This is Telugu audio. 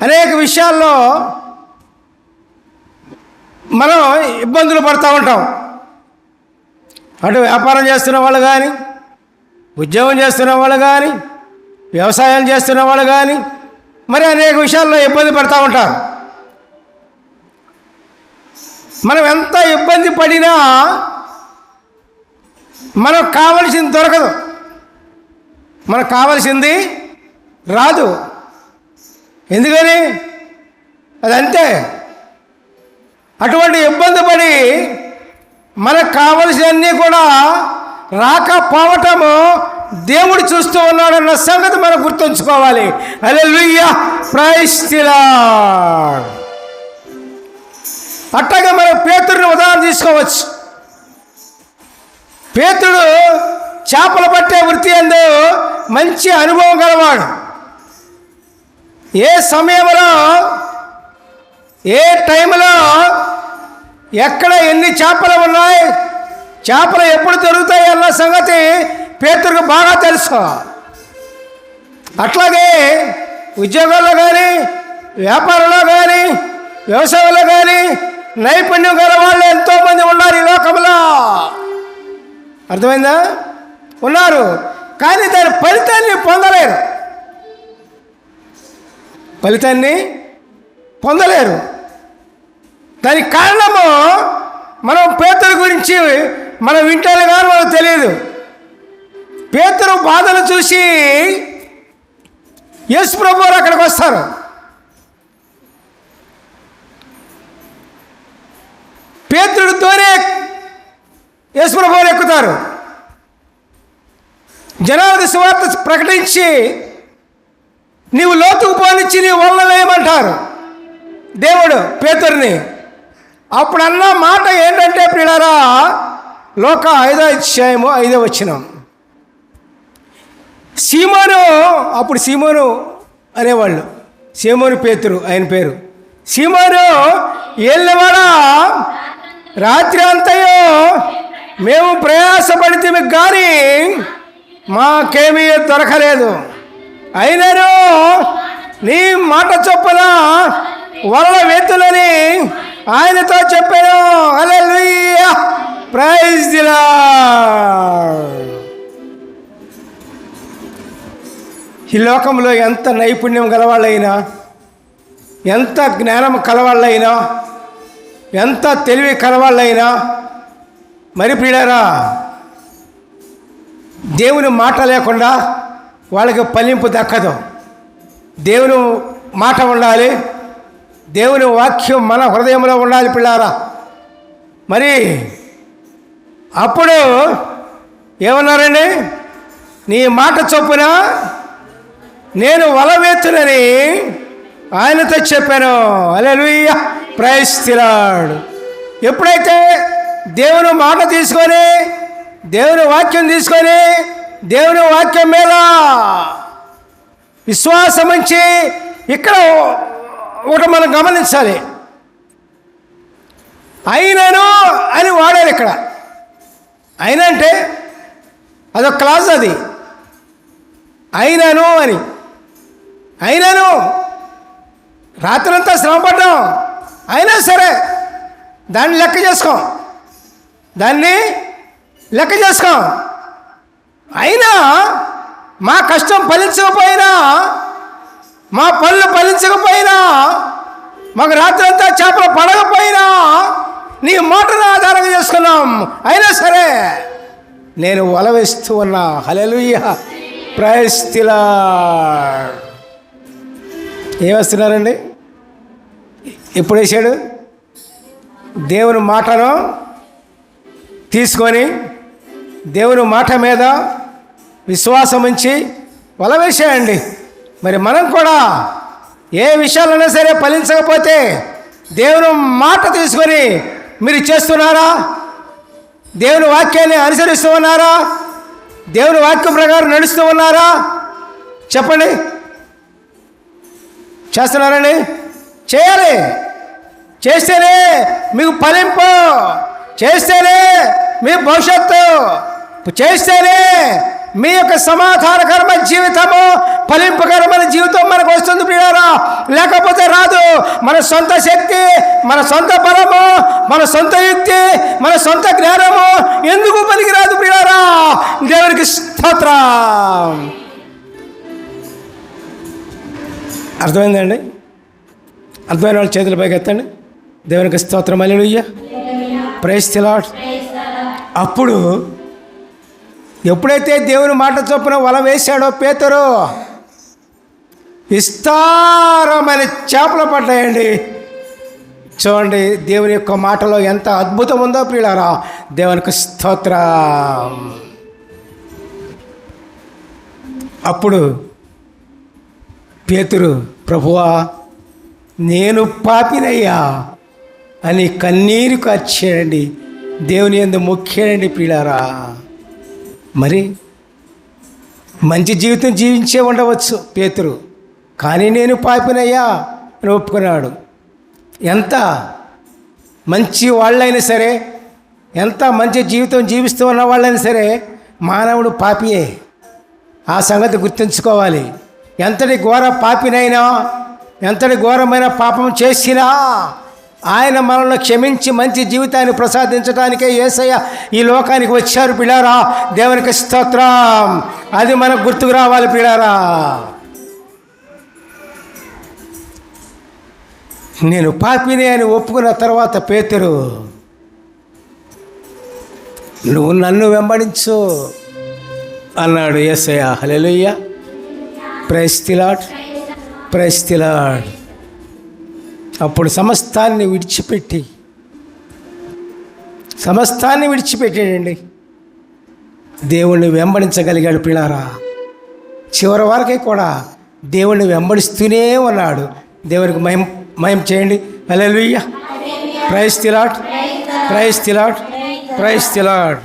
అనేక విషయాల్లో మనం ఇబ్బందులు పడుతూ ఉంటాం. అటు వ్యాపారం చేస్తున్న వాళ్ళు కానీ, ఉద్యోగం చేస్తున్న వాళ్ళు కానీ, వ్యవసాయం చేస్తున్న వాళ్ళు కానీ మరి అనేక విషయాల్లో ఇబ్బంది పడుతూ ఉంటారు. మనం ఎంత ఇబ్బంది పడినా మనకు కావలసింది దొరకదు, మనకు కావలసింది రాదు. ఎందుకని? అదంతే. అటువంటి ఇబ్బంది పడి మనకు కావలసినవన్నీ కూడా రాకపోవటము దేవుడు చూస్తూ ఉన్నాడన్న సంగతి మనం గుర్తుంచుకోవాలి. హల్లెలూయా, ప్రైజ్ ది లార్డ్. అట్లాగే మనం పేతురుని ఉదాహరణ తీసుకోవచ్చు. పేతుడు చేపలు పట్టే వృత్తి యందు మంచి అనుభవం గలవాడు. ఏ సమయంలో, ఏ టైంలో, ఎక్కడ ఎన్ని చేపలు ఉన్నాయి, చేపలు ఎప్పుడు దొరుకుతాయి అన్న సంగతి పేతురుకు బాగా తెలుసు. అట్లాగే ఉద్యోగాల్లో కానీ, వ్యాపారంలో కానీ, వ్యవసాయంలో కానీ నైపుణ్యం గల వాళ్ళు ఎంతోమంది ఉన్నారు ఈ లోకంలో. అర్థమైందా? ఉన్నారు. కానీ దాని ఫలితాన్ని పొందలేరు, ఫలితాన్ని పొందలేరు. దానికి కారణము మనం పేతురు గురించి మనం వింటారు కానీ మనకు తెలియదు. పేతురు బాధలు చూసి యేసు ప్రభువు వారు అక్కడికి వస్తారు. పేతురుతోనే యేసు ప్రభువు వారు ఎక్కుతారు. జనాలకు సువార్త ప్రకటించి నీవు లోతుకు పోనిచ్చి నీ వల్ల వేయమంటారు దేవుడు పేతురుని. అప్పుడు అన్న మాట ఏంటంటే ప్రియులారా, లోక 5వ అధ్యాయము 5వ వచనం. సీమోను, అప్పుడు సీమోను అనేవాళ్ళు, సీమోను పేతురు ఆయన పేరు. సీమోను ఏళ్ళవాడా, రాత్రి అంతయో మేము ప్రయాసపడితే కానీ మాకేమీ దొరకలేదు. అయినను నీ మాట చొప్పున వలల వేతులని ఆయనతో చెప్పాను. హల్లెలూయా, ప్రైజ్ ది లార్డ్. ఈ లోకంలో ఎంత నైపుణ్యం గలవాళ్ళైనా, ఎంత జ్ఞానం కలవాళ్ళైనా, ఎంత తెలివి కలవాళ్ళైనా మరి ప్రియులారా, దేవుని మాట లేకుండా వాళ్ళకి ఫలింపు దక్కదు. దేవుని మాట ఉండాలి, దేవుని వాక్యం మన హృదయంలో ఉండాలి పిల్లారా. మరి అప్పుడు ఏమన్నారండి? నీ మాట చొప్పున నేను వలవేతునని ఆయనతో చెప్పాను. హల్లెలూయా, ప్రైజ్ ది లార్డ్. ఎప్పుడైతే దేవుని మాట తీసుకొని, దేవుని వాక్యం తీసుకొని, దేవుని వాక్యం మీద విశ్వాసం ఉంచి, ఇక్కడ ఒకటి మనం గమనించాలి, అయినను అని వాడారు ఇక్కడ. అయినా అంటే అదొక క్లాజ్, అది అయినను అని. అయినను రాత్రంతా శ్రమపడ్డాం, అయినా సరే దాన్ని లెక్క చేసుకోం, దాన్ని లెక్క చేసుకోం. అయినా మా కష్టం ఫలించకపోయినా, మా పనులు ఫలించకపోయినా, మాకు రాత్రంతా చేపలు పడకపోయినా నీ మాటను ఆధారంగా చేసుకున్నాం. అయినా సరే నేను వల వేస్తూ ఉన్నా. హల్లెలూయా, ప్రైజ్ ది లార్డ్. ఏమేస్తున్నారండి? ఎప్పుడు వేసాడు? దేవుని మాటను తీసుకొని, దేవుని మాట మీద విశ్వాసం ఉంచి వల వేసేయండి. మరి మనం కూడా ఏ విషయాలైనా సరే ఫలించకపోతే దేవుని మాట తీసుకొని మీరు చేస్తున్నారా? దేవుని వాక్యాన్ని అనుసరిస్తూ ఉన్నారా? దేవుని వాక్యం ప్రకారం నడుస్తూ ఉన్నారా? చెప్పండి. చేస్తున్నారండి? చేయాలి. చేస్తేనే మీకు ఫలింపు, చేస్తేనే మీ భవిష్యత్తు, చేస్తేనే మీ యొక్క సమాధానకరమైన జీవితము, ఫలింపకరమైన జీవితం మనకు వస్తుంది ప్రియులారా. లేకపోతే రాదు. మన సొంత శక్తి, మన సొంత బలము, మన సొంత యుక్తి, మన సొంత జ్ఞానము ఎందుకు పనికిరాదు ప్రియులారా. దేవునికి స్తోత్రం. అర్థమైందండి? అర్థమైన వాళ్ళు చేతుల పైకి ఎత్తండి. దేవునికి స్తోత్రం. హల్లెలూయా. Praise the Lord. అప్పుడు ఎప్పుడైతే దేవుని మాట చొప్పున వల వేశాడో పేతురు, విస్తారమైన చేపలు పడ్డాయండి. చూడండి దేవుని యొక్క మాటలో ఎంత అద్భుతం ఉందో ప్రియులారా. దేవునికి స్తోత్రం. అప్పుడు పేతురు, ప్రభువా నేను పాపినయ్యా అని కన్నీరు కార్చాడండి. దేవుని యందు మొక్కాడండి ప్రియులారా. మరి మంచి జీవితం జీవించే ఉండవచ్చు పేతురు, కానీ నేను పాపినయ్యా అని ఒప్పుకున్నాడు. ఎంత మంచి వాళ్ళైనా సరే, ఎంత మంచి జీవితం జీవిస్తూ ఉన్న వాళ్ళైనా సరే, మానవుడు పాపియే. ఆ సంగతి గుర్తుంచుకోవాలి. ఎంతటి ఘోర పాపినైనా, ఎంతటి ఘోరమైన పాపం చేసినా ఆయన మనల్ని క్షమించి మంచి జీవితాన్ని ప్రసాదించడానికే యేసయ్య ఈ లోకానికి వచ్చారు పిల్లారా. దేవునికి స్తోత్రం. అది మనకు గుర్తుకు రావాలి పిల్లారా. నేను పాపిని అని ఒప్పుకున్న తర్వాత పేతురు, నువ్వు నన్ను వెంబడించు అన్నాడు Yesayya. Hallelujah. Praise the Lord. Praise the Lord. అప్పుడు సమస్తాన్ని విడిచిపెట్టాడండి. దేవుణ్ణి వెంబడించగలిగాడు పిల్లారా. చివరి వరకే కూడా దేవుణ్ణి వెంబడిస్తూనే ఉన్నాడు. దేవునికి మహిమ చేయండి. Hallelujah. Praise the Lord. Praise the Lord. Praise the lord.